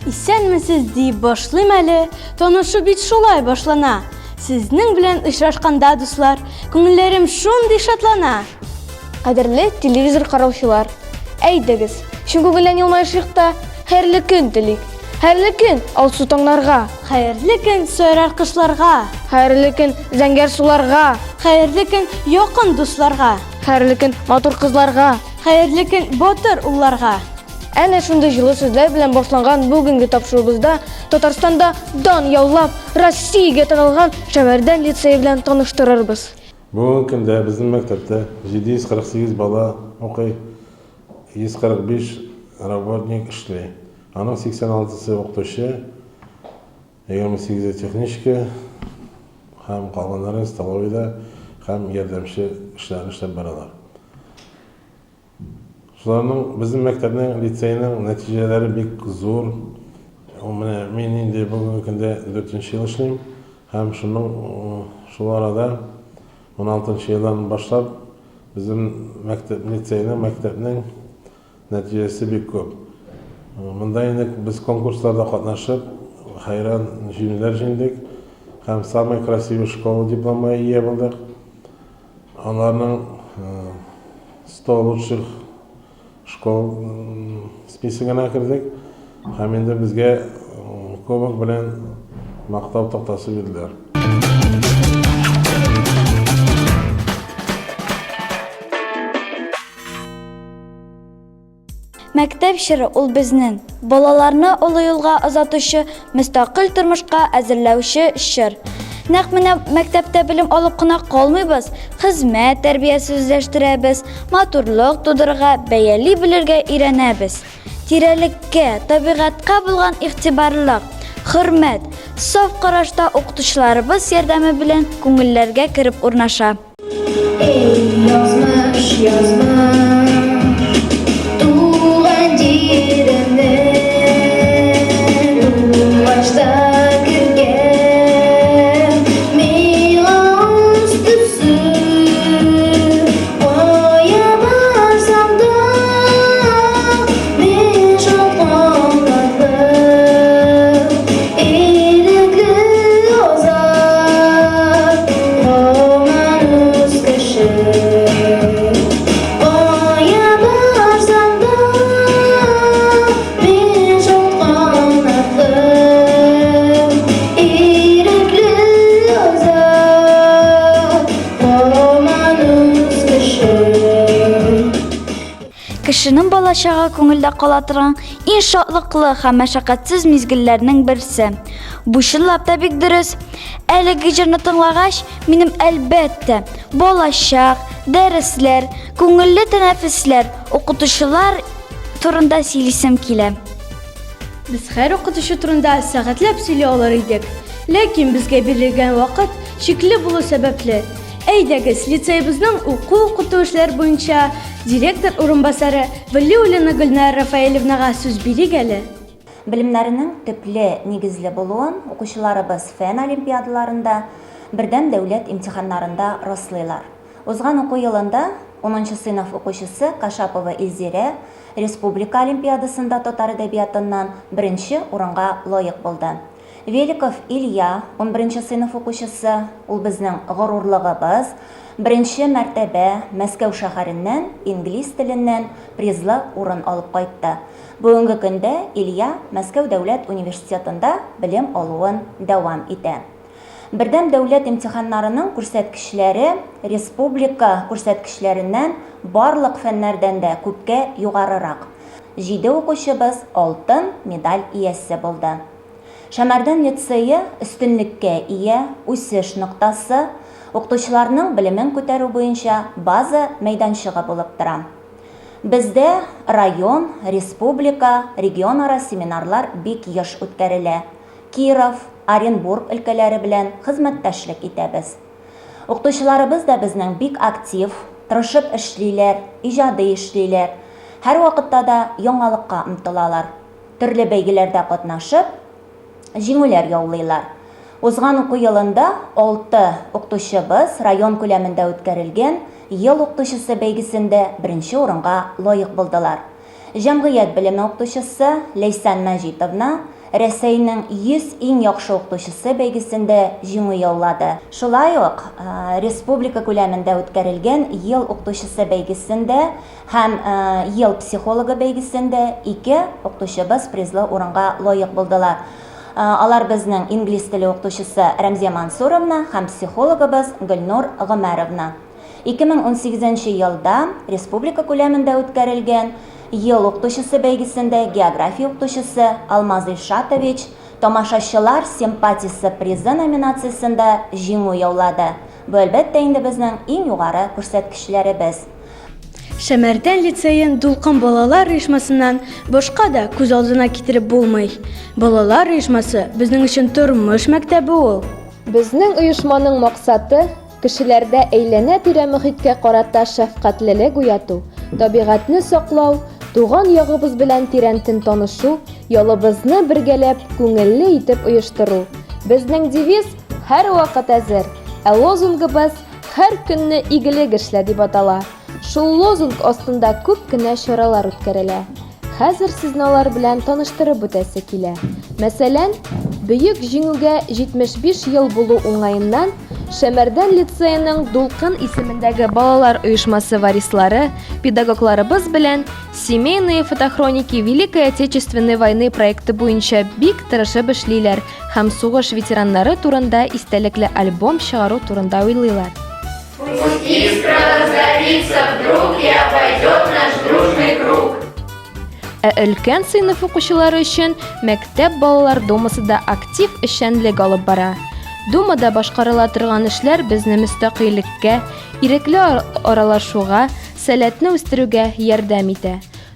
Исәнмесез дип башлыйм әле, танышу бит шулай башлана. Сезнең белән очрашканда, дуслар, күңелләрем шундый шатлана. Кадерле телевизор караучылар, әйдәгез, шул күңеллән елмаешыйк та хәерле көн телик. Хәерле көн алсу таңнарга, Хәерле көн сайрар кышларга, хәерле көн зәңгәр суларга, хәерле көн якын дусларга, хәерле көн матур кызларга. хәерле көн батыр улларга. Әнә шундый җылы сүзләр белән башланган бүгенге тапшыруыбызда Татарстанда дан яулап Россиягә танылган Шәмәрдән лицейы белән таныштырырбыз. Бүгінгі көндә біздің мәктәптә 748 бала оқый, 145 работник эшләй. Аның 86-сы оқытучы, 28-і техничка, һәм калганнары столовыйда һәм ярдәмче эшләр эшләп баралар. Шуларның біздің мәктәпнең лицейның нәтиҗәләре бик зур. Мен инде бүгенге көндә 4-нче ел эшлим һәм шул арада 16-нчы елдан башлап безнең мәктәпнең нәтиҗәсе бик күп. Монда инде без конкурсларда катнашып, хайран җиңүләр җиңдек һәм самая красивая школа дипломы ия булдык. Аларның 100 лучших школ списогына кирдек һәм инде безгә кубок белән мактау тактасы бирделәр. Мәктәп чоры ул безнең балаларны олы юлга озатучы, мөстәкыйль тормышка әзерләүче чор. Нәкъ менә мәктәптә белем алып кына калмыйбыз, хезмәт тәрбиясе үзләштерәбез, матурлык тудырырга, бәяли белергә өйрәнәбез. Тирәлеккә, табигатькә булган игътибарлык, хөрмәт, саф карашта укытучыларыбыз ярдәме белән күңелләргә кереп урнаша. Кешенең балачагы күңелдә кала торган иң шатлыклы һәм мәшәкатьсез мизгелләрнең берсе. Бу чынлап та бик дөрес. Әлеге җырны тыңлагач, минем әлбәттә балачак, дәресләр, күңелле тәнәфесләр, укытучылар турында сөйлисем килә. Без һәр укытучы турында сәгатьләп сөйли алыр идек, ләкин безгә бирелгән вакыт чикле булу сәбәпле. Әйдәгез, лицейбезнең уку-укыту эшләр буенча директор урынбасары Валиуллина Гөлнар Рафаэлевнага сүз бирик әле. Белемнәренең төпле нигезле булуын укучыларыбыз фән олимпиадаларында, бердәм дәүләт имтиханнарында раслыйлар. Узган уку елында 10-нчы сыйныф укучысы Кашапова Илзирә республика олимпиадасында татар әдәбиятыннан 1-нче урынга лаек булды. Великов Илья, 11-нче сыйныф укучысы, ул безнең горурлыгыбыз, 1-нче мәртәбә Мәскәү шәһәреннән инглиз теленнән призлы урын алып кайтты. Бүгенге көндә Илья Мәскәү дәүләт университетында белем алуын дәвам итә. Бердәм дәүләт имтиханнарының күрсәткечләре республика күрсәткечләреннән барлык фәннәрдән дә күпкә югарырак. 7 укучыбыз алтын медаль иясе булды. Шәмәрдән лицейы өстенлеккә ия, үсеш ноктасы, укытучыларның белемен күтәрү буенча база мәйданчыгы булып тора. Бездә район, республика, регион-ара семинарлар бик еш үткәрелә. Киров, Оренбург өлкәләре белән хезмәттәшлек итәбез. Укытучыларыбыз да безнең бик актив, тырышып эшлиләр, иҗади эшлиләр. Һәр вакытта да яңалыкка омтылалар. Төрле бәйгеләрдә катнашып, җиңүләр яулыйлар. Узган уку елында 6 укытучыбыз район күләмендә үткәрелгән ел укытучысы бәйгесендә 1-нче урынга лаек булдылар. Җәмгыять белеме укытучысы Лейсан Мәҗитовна Рәсәйнең 100 иң яхшы укытучысы бәйгесендә җиңү яулады. Шулай ук республика күләмендә үткәрелгән ел укытучысы бәйгесендә һәм ел психологы бәйгесендә 2 укытучыбыз призлы урынга лаек булдылар. Алар безнең инглиз теле укытучысы Рәмзия Мансуровна һәм психологыбыз Гөлнур Гомәровна. 2018 елда республика күләмендә үткәрелгән ел укытучысы бәйгесендә география укытучысы Алмаз Ильшатович тамашачылар симпатиясе призы номинациясендә җиңү яулады. Бу әлбәттә инде безнең иң югары күрсәткечләребез. Шәмәрдән лицейын Дулкын балалар оешмасыннан башка да күз алдына китереп булмый. Балалар оешмасы безнең өчен тормыш мәктәбе ул. Безнең оешманың максаты кешеләрдә әйләнә-тирә мөхиткә карата шәфкатьлелек уяту, табигатьне саклау, туган ягыбыз белән тирәнтен танышу, ялыбызны бергәләп, күңелле итеп оештыру. Безнең девиз һәр вакыт әзер, ә лозунгыбыз һәр көнне игелек эшлә дип атала. Шул лозунг астында күп кенә чаралар үткәрелә. Хәзер сезне алар белән таныштырып үтәсе килә. Мәсәлән, бөек җиңүгә 75 ел булу уңаеннан Шәмәрдән лицейның Дулкын исемендәге балалар оешмасы варислары, педагогларыбыз белән «Семейные фотохроники Великой Отечественной войны» проекты буенча бик тырышып эшлиләр һәм сугыш ветераннары турында истәлекле альбом чыгару турында уйлыйлар. Пусть искра разгорится вдруг и обойдет наш дружный круг. Ә өлкән сыйныф укучылары өчен мәктәп балалар думасы да актив эшчәнлек алып бара. Думада башкарыла торган эшләр безне мөстәкыйльккә, ирекле аралашуга, сәләтне үстерүгә ярдәм итә.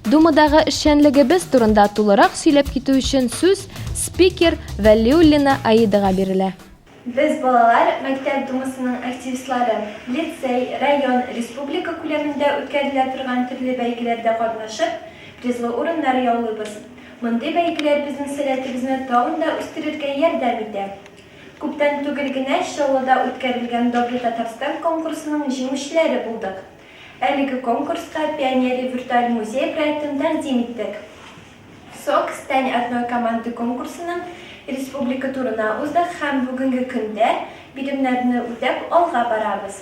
Думадагы эшчәнлегебез турында тулырак сөйләп китү өчен сүз спикер Вәлиуллина Аидага бирелә. Без балалар мәктәп думасының активистлары, лицей, район, республика күләмендә үткәрелә торган төрле бәйгеләрдә катнашып, призлы урыннар яулыйбыз. Мондый бәйгеләр безнең сәләтебезне тагын да үстерергә ярдәм итә. Күптән түгел генә Чаллыда үткәрелгән Добрый Татарстан конкурсының җиңүчеләре булдык. Әлеге конкурска Пионеры виртуаль музей проектын тәкъдим иттек. СОК «Стань одной команды» конкурсының республика турына уздык һәм бүгенге көндә биремнәрне үтәп алга барабыз.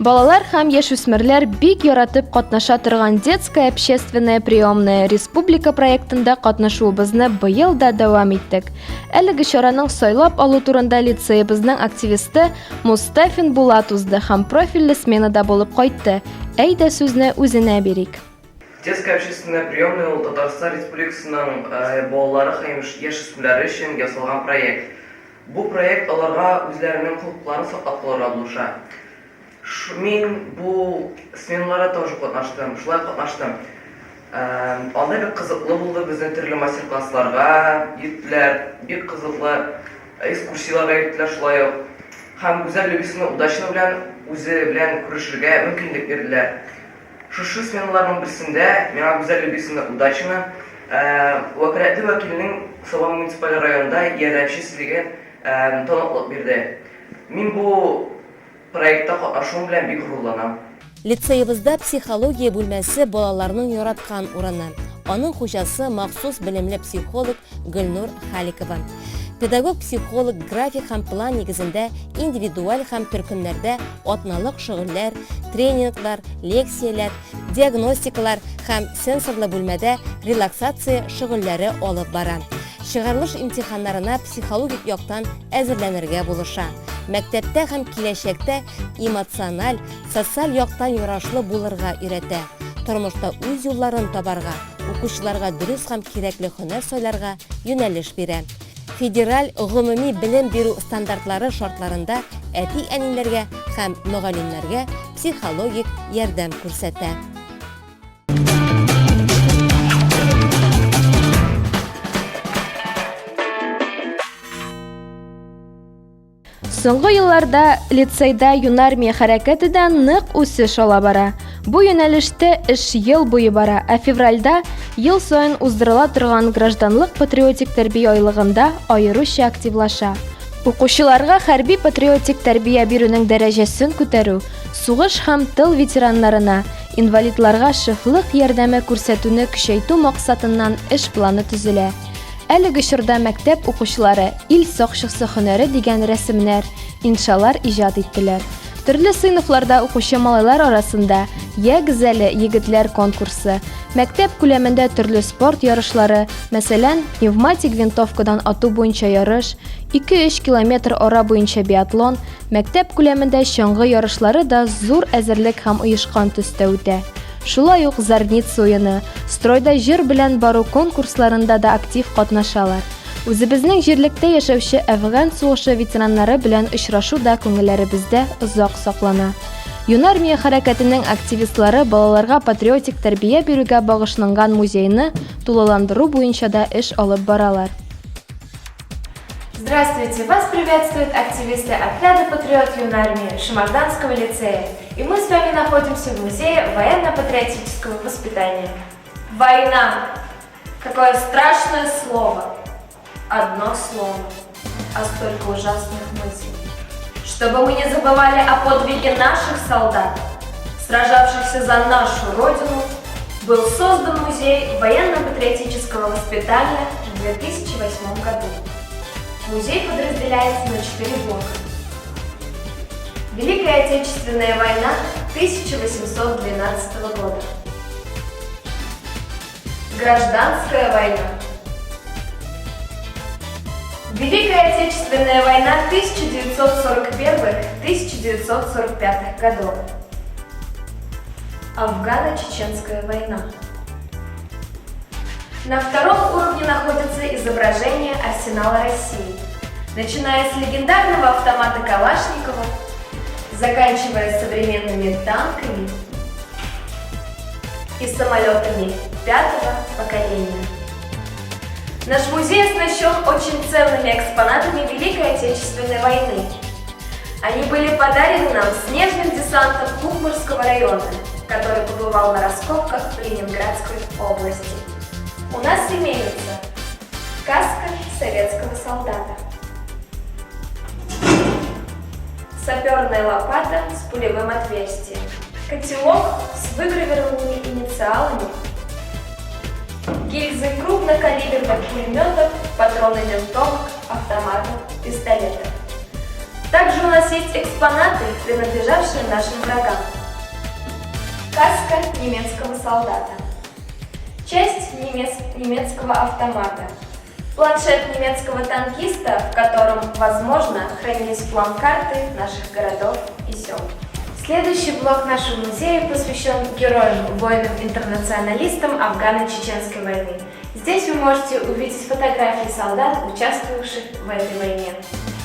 Балалар һәм яшүсмерләр бик яратып катнаша торган детская общественная приемная республика проектында катнашуыбызны быел да дәвам иттек. Әлеге чараның сайлап алу турында лицейыбызның активисты Мустафин Булат узды һәм профильле сменада булып кайтты. Әйдә сүзне үзенә бирик. Детская общественная приемная ул Татарстан Республикасының балалары һәм яшүсмерләре өчен ясалган проект. Бу проект аларга үзләренең хокукларын саклап калырга булыша. Мин бу сменаларда тоже катнаштым, шулай катнаштым. Анда бик кызыклы булды, безнең төрле мастер-классларга йөрттеләр, бик кызыклы экскурсияларга йөрттеләр шулай ук. Һәм гүзәл любисының удачны белән үзе белән күрешергә мөмкинлек бирделәр. Шушы сменаларның берсендә миңа гүзәл любисының удачны вәкаләтле вәкилнең Сабан муниципаль районында ярдәмчесе таныклык бирде. Мин бу проектта катнашуым белән бик горурланам. Лицейыбызда психология бүлмәсе балаларның яраткан урыны. Аның хуҗасы махсус белемле психолог Гөлнур Халикова. Педагог-психолог график һәм план нигезендә индивидуаль һәм төркемнәрдә атналык шөгыльләр, тренинглар, лекцияләр, диагностикалар һәм сенсорлы бүлмәдә релаксация шөгыльләре алып бара. Чыгарылыш имтиханнарына психологик яктан әзерләнергә булыша. Мәктәптә һәм киләчәктә эмоциональ, социаль яктан ярашлы булырга өйрәтә. Тормышта үз юлларын табарга, укучыларга дөрес һәм кирәкле һөнәр сайларга юнәлеш бирә. Федераль гомуми белем бирү стандартлары шартларында әти-әниләргә һәм мөгаллимнәргә психологик ярдәм күрсәтә. Соңгы елларда лицейда юнармия хәрәкәте дә нык үсеш ала бара. Бу юнәлештә эш ел буе бара, ә февральдә ел саен уздырыла торган гражданлык патриотик тәрбия айлыгында аеруча активлаша. Укучыларга хәрби патриотик тәрбия бирүнең дәрәҗәсен күтәрү, сугыш һәм тыл ветераннарына, инвалидларга шифлык ярдәме күрсәтүне көчәйтү максатыннан эш планы төзелә. Әлеге чорда мәктәп укучылары ил сакчысы һөнәре дигән рәсемнәр, иншалар иҗат иттеләр. Төрле сыйныфларда укучы малайлар арасында ягезәле егетләр конкурсы, мәктәп күләмендә төрле спорт ярышлары, мәсәлән, пневматик винтовкадан ату буенча ярыш, 2-3 километр ара буенча биатлон, мәктәп күләмендә чаңгы ярышлары да зур әзерлек һәм оешкан төстә үтә. Шулай ук Зарница уены, стройда җир белән бару конкурсларында да актив катнашалар. Үзебезнең җирлектә яшәүче Әфган сугышы ветераннары белән очрашу да күңелләребездә озак саклана. Юнармия хәрәкәтенең активистлары балаларга патриотик тәрбия бирүгә багышланган музейны тулыландыру буенча да эш алып баралар. Здравствуйте! Вас приветствуют активисты отряда «Патриот Юнармии» Шамарданского лицея. И мы с вами находимся в музее военно-патриотического воспитания. Война! Какое страшное слово! Одно слово, а столько ужасных мыслей. Чтобы мы не забывали о подвиге наших солдат, сражавшихся за нашу Родину, был создан музей военно-патриотического воспитания в 2008 году. Музей подразделяется на 4 блока. Великая Отечественная война 1812 года. Гражданская война. Великая Отечественная война 1941-1945 годов. Афгано-Чеченская война. На втором уровне находятся изображения арсенала России, начиная с легендарного автомата Калашникова, заканчивая современными танками и самолетами 5-го поколения. Наш музей оснащен очень ценными экспонатами Великой Отечественной войны. Они были подарены нам снежным десантом Кукмурского района, который побывал на раскопках в Ленинградской области. У нас имеются каска советского солдата, саперная лопата с пулевым отверстием, котелок с выгравированными инициалами, гильзы крупнокалиберных пулеметов, патроны винтовок, автоматов, пистолетов. Также у нас есть экспонаты, принадлежавшие нашим врагам. Каска немецкого солдата, часть немецкого автомата, планшет немецкого танкиста, в котором, возможно, хранились план-карты наших городов и сел. Следующий блок нашего музея посвящен героям, воинам-интернационалистам Афгано-Чеченской войны. Здесь вы можете увидеть фотографии солдат, участвовавших в этой войне.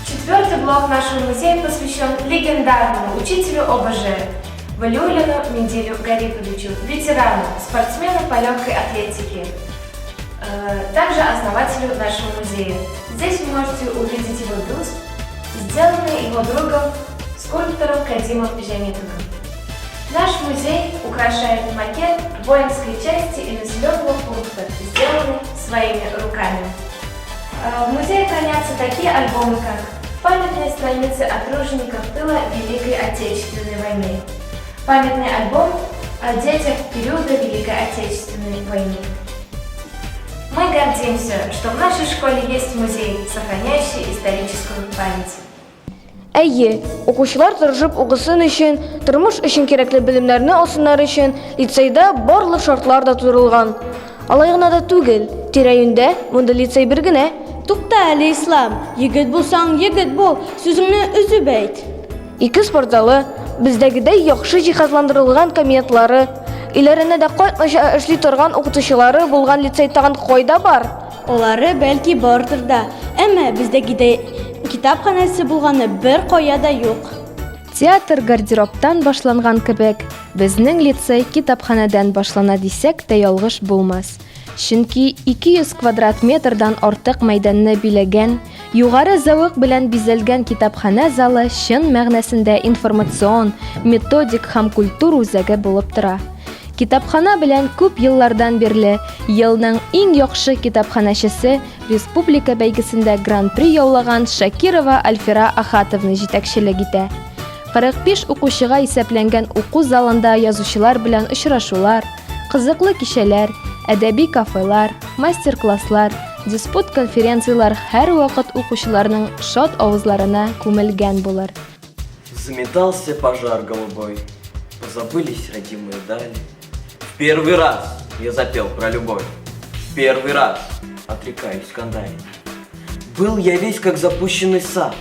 Четвертый блок нашего музея посвящен легендарному учителю ОБЖ Валиуллину Менделю Гариповичу, ветерану, спортсмену по легкой атлетике, также основателю нашего музея. Здесь вы можете увидеть его бюст, сделанный его другом, скульптором Кадимом Жамитовым. Наш музей украшает макет воинской части и населенного пункта, сделанный своими руками. В музее хранятся такие альбомы, как «Памятные страницы о тружениках тыла Великой Отечественной войны», памятный альбом о детях периода Великой Отечественной войны, Мы гордимся, что в нашей школе есть музей, сохраняющий историческую память. Әйе, укучылар тырышып укысын өчен, тормыш өчен кирәкле белемнәрне алсыннар өчен лицейда барлык шартлар да тудырылган. Алай гына да түгел, тирә-юньдә монда лицей бер генә. Тукта әле, Ислам. Егет булсаң, егет бул. Сүзеңне үзеп әйт. 2 спорт залы, бездәгедәй яхшы җиһазландырылган кабинетлары, өйләренә дә кайтмыйча эшли торган укытучылары булган лицей тагын кайда бар? Олары бәлки бардыр да, әмма бездәгедәй китапханәсе булганы бер кая да юк. Театр гардеробтан башланган кебек, безнең лицей китапханәдән башлана дисәк тә ялгыш булмас. Чөнки 200 квадрат метрдан артык мәйданны биләгән, югары зәвык белән бизәлгән китапханә залы чын мәгънәсендә информацион, методик һәм культур үзәге булып тора. Китапхана белән күп еллардан бирле елның иң яхшы китапханәчесе республика бәйгесендә гран-при яулаган Шакирова Альфира Ахатовна җитәкчелек итә. 45 укучыга исәпләнгән уку залында язучылар белән очрашулар, кызыклы кичәләр, әдәби кафелар, мастер-класслар, диспут конференциялар һәр вакыт укучыларның шат авызларына күмелгән булыр. Заметался пожар голубой, позабылись родимые дали. В первый раз я запел про любовь, в первый раз отрекаюсь скандалить. Был я весь как запущенный сад,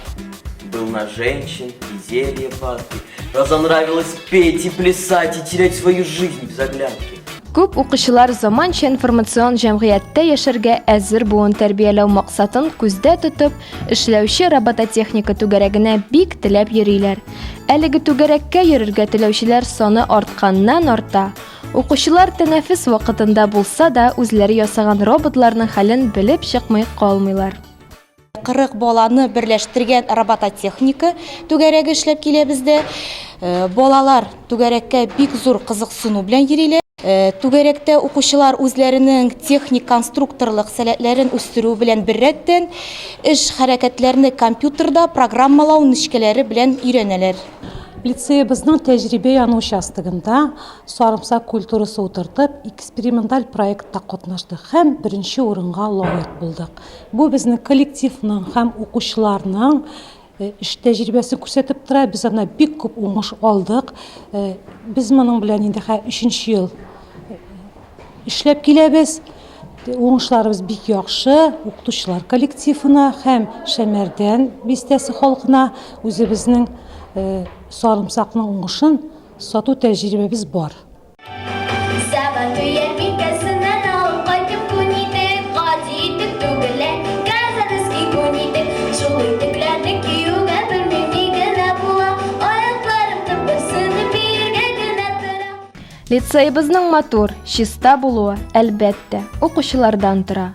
был на женщин и зелье падки. Разонравилось петь и плясать и терять свою жизнь без оглядки. Күп укучылар заманча информацион җәмгыятьтә яшәргә әзер буын тәрбияләү максатын күздә тотып, эшләүче робототехника түгәрәгенә бик теләп йөриләр. Әлеге түгәрәккә йөрергә теләүчеләр саны артканнан арта. Укучылар тәнәфес вакытында булса да үзләре ясаган роботларның хәлен белеп чыкмый калмыйлар. 40 баланы берләштергән робототехника түгәрәге эшләп килә бездә. Балалар түгәрәккә бик зур кызыксыну белән йөриләр. Түгәрәктә укучылар үзләренең техник конструкторлык сәләтләрен үстерү белән беррәттән эш хәрәкәтләрне компьютерда программалау нечкәләре белән өйрәнәләр. Лицейебезнең тәҗрибә яны участогында сарымсак культурасы утыртып, эксперименталь проектта катнаштык һәм беренче урынга лаек булдык. Бу безнең коллективның һәм укучыларның эш тәҗрибәсен күрсәтеп тора. Без аны бик күп уңыш алдык. Без моның белән инде 3нче ел эшләп киләбез. Уңышларыбыз бик яхшы. Укытучылар коллективына һәм Шәмәрдән бистәсе халкына үзебезнең sarımsaqның уңышын сату тәҗрибәбез бар. Лицейебезнең матур, чиста булуы әлбәттә укучылардан тора.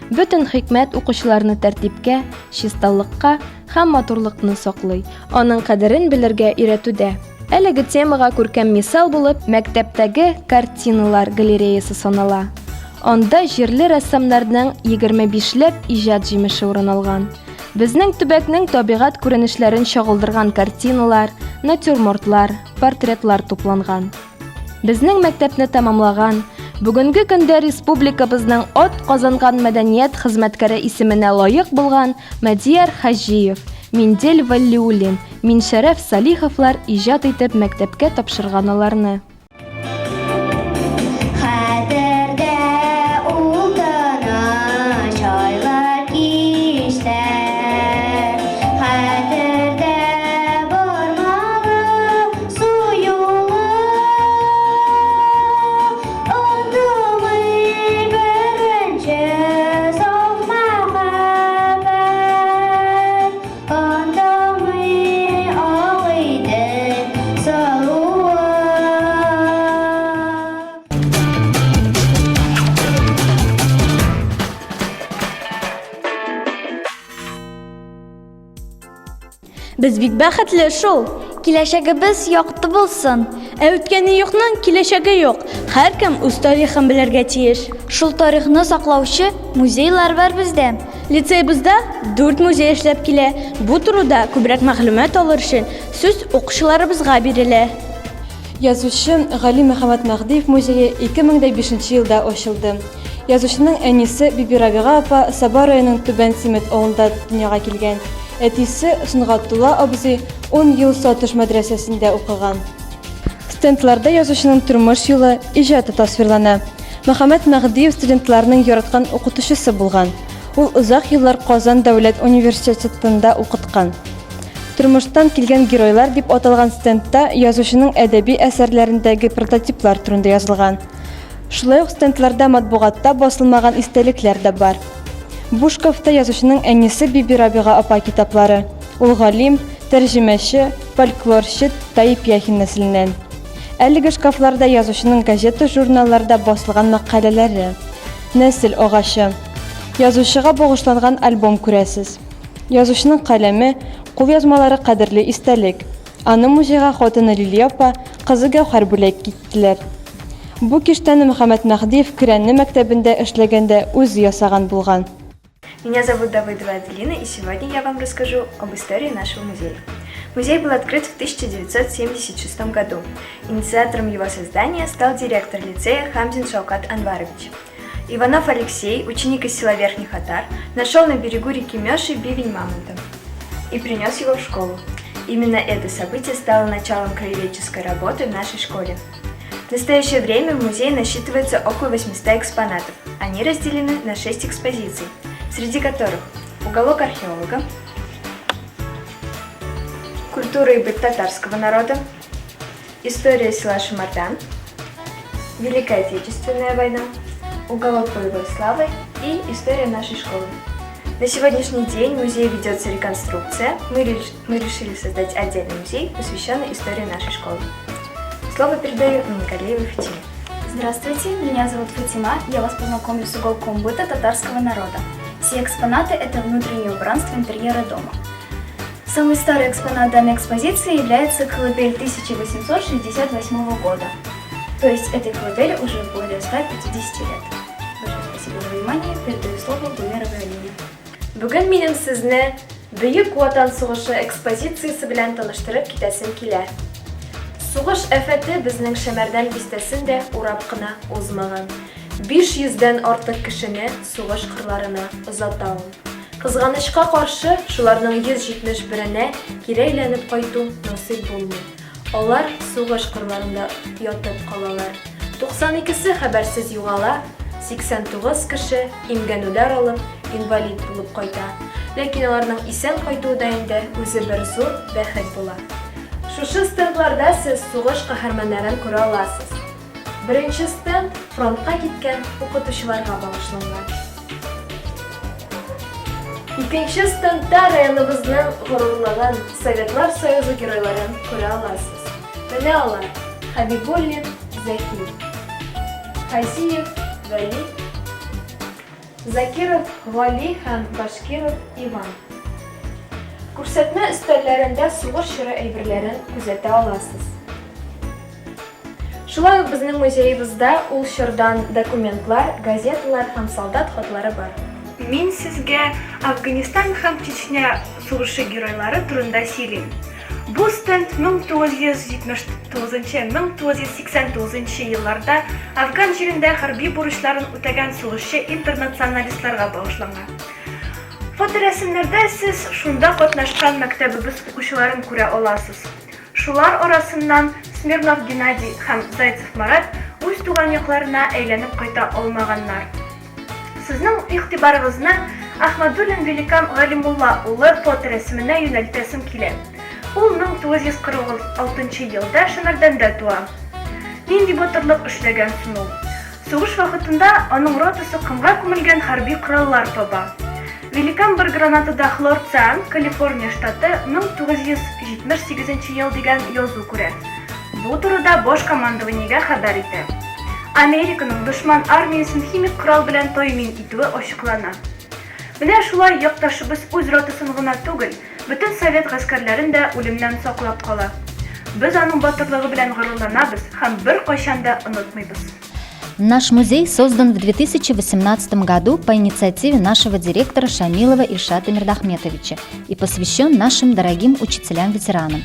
Бөтен хикмәт укучыларны тәртипкә, чисталыкка һәм матурлыкны саклый, аның кадерен белергә өйрәтүдә. Әлеге темага күркәм мисал булып мәктәптәге картиналар галереясы санала. Анда җирле рәссамнарның 25ләп иҗат җимеше урын алган. Безнең төбәкнең табигать күренешләрен чагылдырган картиналар, натюрмортлар, портретлар тупланган. Безнең мәктәпне тәмамлаган, бүгенге көндә республикабызның ат казанган мәдәният хезмәткәре исеменә лаек булган Мәдияр Хаҗиев, Миндел Валиуллин, Миншәрәф Салиховлар иҗат итеп мәктәпкә тапшырганаларны. Без бик бәхетле шул. Киләчәгебез якты булсын. Үткәне юкның киләчәге юк. Һәркем үз тарихын белергә тиеш. Шул тарихны саклаучы музейлар бар бездә. Лицейбызда 4 музей эшләп килә. Бу турыда күбрәк мәгълүмат алыр өчен сүз укучыларыбызга бирелә. Язучы Гали Мөхәммәд Мәхдиев музее 2005 елда ачылды. Язучының әнисе Биби Рабига апа Саба районының Түбән Симет авылында дөньяга килгән. Әтисе Сөнгатулла абзый 10 ел Сатыш мәдрәсәсендә укыган. Стендларда язучының тормыш юлы, иҗаты тасвирлана. Мөхәммәд Мәгъдиев студентларның яраткан укытучысы булган. Ул узак еллар Казан дәүләт университетында укыткан. Тормыштан килгән геройлар дип аталган стендта язучының әдәби әсәрләрендәге прототиплар турында язылган. Шулай ук стендларда матбугатта басылмаган истәлекләр дә бар. Бу шкафта язучының әнисе Биби Рабига апа китаплары. Ул галим, тәрҗемәче, фольклорчы Таип Яхин нәселеннән. Әлеге шкафларда язучының газета, журналларда басылган мәкаләләре. Нәсел агачы. Язучыга багышланган альбом күрәсез. Язучының каләме, кулъязмалары кадерле истәлек. Аны музейга хатыны Лилия апа, кызы Гәүһәр бүләк киттеләр. Бу киштәне Мөхәммәд Мәгъдиев Кирәнне мәктәбендә эшләгәндә үзе ясаган булган. Меня зовут Давыдова Аделина, и сегодня я вам расскажу об истории нашего музея. Музей был открыт в 1976 году. Инициатором его создания стал директор лицея Хамзин Шаукат Анварович. Иванов Алексей, ученик из села Верхних Отар, нашел на берегу реки Мёши бивень мамонта и принес его в школу. Именно это событие стало началом краеведческой работы в нашей школе. В настоящее время в музее насчитывается около 800 экспонатов. Они разделены на 6 экспозиций, среди которых уголок археолога, культура и быт татарского народа, история села Шамардан, Великая Отечественная война, уголок боевой славы и история нашей школы. На сегодняшний день в музее ведется реконструкция. Мы решили создать отдельный музей, посвященный истории нашей школы. Слово передаю Мингалеевой Фатиме. Здравствуйте, меня зовут Фатима, я вас познакомлю с уголком быта татарского народа. Все экспонаты – это внутреннее убранство интерьера дома. Самый старый экспонат данной экспозиции является колыбель 1868 года. То есть этой колыбели уже более 150 лет. Большое спасибо за внимание, передаю слово Гульмировой Алине. Бүген минем сезне Бөек Ватан сугышы экспозициясе белән таныштырып китәсем килә. Сугыш афәте безнең Шәмәрдән бистәсен дә урап кына узмаган. 500-дән артык кешене сугыш кырларына озата ул. Кызганычка каршы, шуларның 171-енә кире әйләнеп кайту насыйп булмый. Алар сугыш кырларында ятып калалар. 92-се хәбәрсез югала, 89 кеше имгәнүләр алып, инвалид булып кайта. Ләкин аларның исән кайтуында инде үзе бер зур бәхет була. Шушы стендларда сез сугыш каһарманнарын күрә аласыз. Беренче стенд фронтка киткән укытучыларга багышланган. Икенче стендта районыбызның горурлыгын, Советлар Союзы геройларын күрә аласыз. Менә алар: Хәбибуллин Зәки, Хазиев Вәли, Закиров Гали һәм Башкиров Иван. Күрсәтмә өстәлләрендә сугыш чоры әйберләрен күзәтә аласыз. Шулай ук безнең музеебызда ул чордан документлар, газеталар һәм солдат хатлары бар. Мин сезгә Афганистан һәм Чечня сугышы геройлары турында сөйлим. Бу стенд 1979-1989 елларда Афган җирендә хәрби бурычларын үтәгән сугышчы интернационалистларга багышланган. Фоторәсемнәрдә сез шунда катнашкан мәктәбебез укучыларын күрә аласыз. Шулар арасыннан Смирнов Геннадий һәм Зайцев Марат үз туган якларына әйләнеп кайта алмаганнар. Сезнең игътибарыгызны Ахмадуллин Великан Галимулла улы фоторәсеменә юнәлтәсем килә. Ул 1946 елда Шәмәрдәндә туа. Нинди батырлык эшләгән соң ул? Сугыш вакытында аның ротасы кымга күмелгән хәрби кораллар таба. Великан бер гранатада Хлорциан, Калифорния штаты 1978 ел дигән язу күрә. Бу турыда баш командованиегә хәбәр итә. Американың дошман армиясын химик корал белән тәэмин итүе ачыклана. Менә шулай якташыбыз үз ротасын гына түгел, бөтен совет гаскәрләрен дә үлемнән саклап кала. Без аның батырлыгы белән горурланабыз һәм бер кайчан да онытмыйбыз. Наш музей создан в 2018 году по инициативе нашего директора Шамилова Ильшата Мирдахметовича и посвящен нашим дорогим учителям-ветеранам.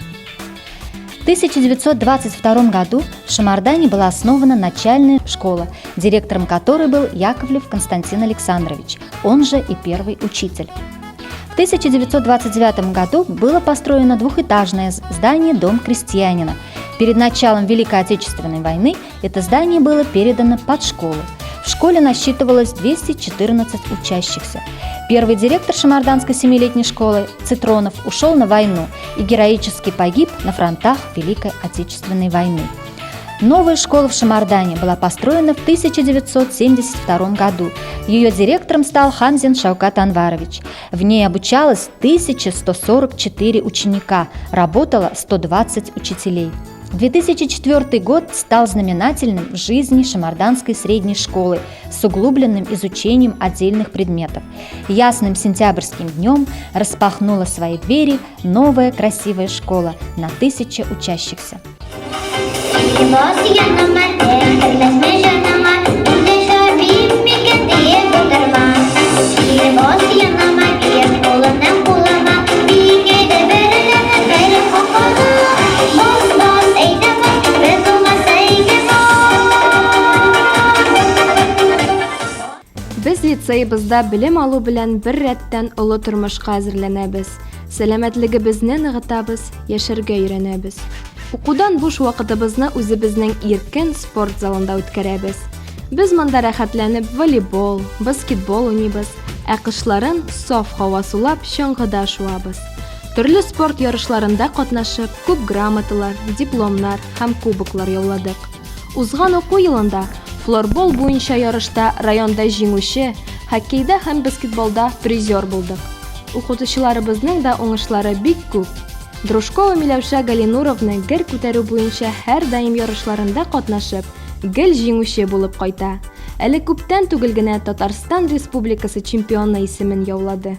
1922 году в Шамардане была основана начальная школа, директором которой был Яковлев Константин Александрович, он же и первый учитель. В 1929 году было построено двухэтажное здание «Дом крестьянина». Перед началом Великой Отечественной войны это здание было передано под школу. В школе насчитывалось 214 учащихся. Первый директор Шамарданской 7-летней школы Цитронов ушел на войну и героически погиб на фронтах Великой Отечественной войны. Новая школа в Шамардане была построена в 1972 году. Ее директором стал Хамзин Шаукат Анварович. В ней обучалось 1144 ученика, работало 120 учителей. 2004 год стал знаменательным в жизни Шамарданской средней школы с углубленным изучением отдельных предметов. Ясным сентябрьским днем распахнула свои двери новая красивая школа на 1000 учащихся. Без лицейбызда белем алу белән бер рәттән олы тормышка әзерләнәбез. Сәламәтлегебезне ныгытабыз, яшәргә өйрәнәбез. Укудан буш вакытыбызны үзебезнең иркен спорт залында үткәрәбез. Без монда рәхәтләнеп волейбол, баскетбол уйныйбыз, ә кышларын саф һава сулап чаңгыда шуабыз. Төрле спорт ярышларында катнашып, күп грамоталар, дипломнар һәм кубоклар яуладык. Узган уку елында флорбол буенча ярышта районда җиңүче, хоккейда һәм баскетболда призер булдык. Укытучыларыбызның да уңышлары бик күп. Дружкова Миләүшә Галинуровна гер күтәрү буенча һәр даим ярышларында катнашып, гел җиңүче булып кайта. Әле күптән түгел генә Татарстан Республикасы чемпионы исемен яулады.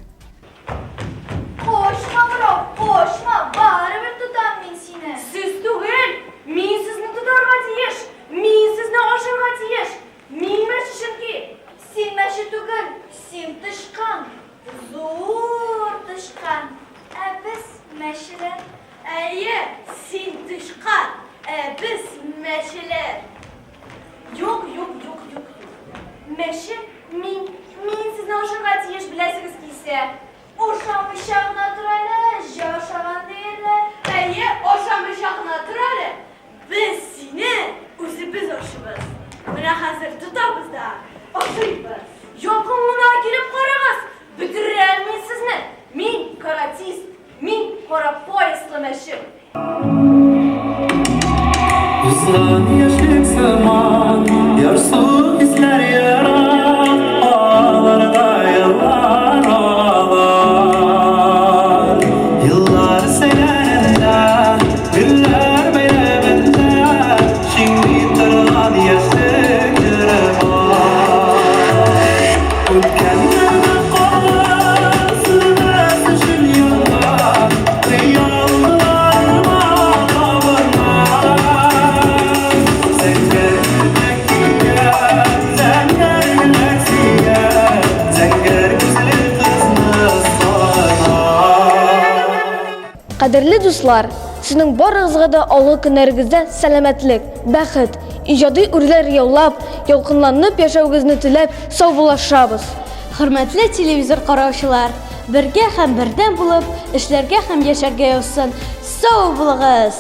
Кошма, бро, кошма, барыбер тутам мин сине. Сез түгел, мин сезне тотарга тиеш, мин сезне ашарга тиеш. Мин мәче чөнки Син мәче түгел, син тышкан. Зур тышкан. Ә без мәчеләр. Әйе, син тышкан, без мәчеләр. Юк. Мәче, мин сезне ашарга тиеш беләсегез килсә. Ошамыйча гына тор әле, җашаган диерләр. Әйе, ашамыйча гына тор әле. Без сине үзебез ашыбыз. Менә хәзер тотабыз да ашыйбыз. Якынлана килеп карагыз. Бетерәм мин сезне. Мин каратист, мин кара пояслы мәче. Uzlan yaşlık zaman, yarsız hisler yarar, ağlarda yıllar ağlar. Yıllar seneler, güller beylemender, şimdi tırlan yaşlık yürüvar. Ülkenlerde kollar, sürmez düşün yollar, yollar bağlamlar. Кадерле дуслар, сезнең барыгызга да алгы көннәрегездә сәламәтлек, бәхет, иҗади үрләр яулап, ялкынланып яшәүгезне теләп саубуллашабыз. Хөрмәтле телевизор караучылар, бергә һәм бердәм булып, эшләргә һәм яшәргә язсын. Сау булыгыз!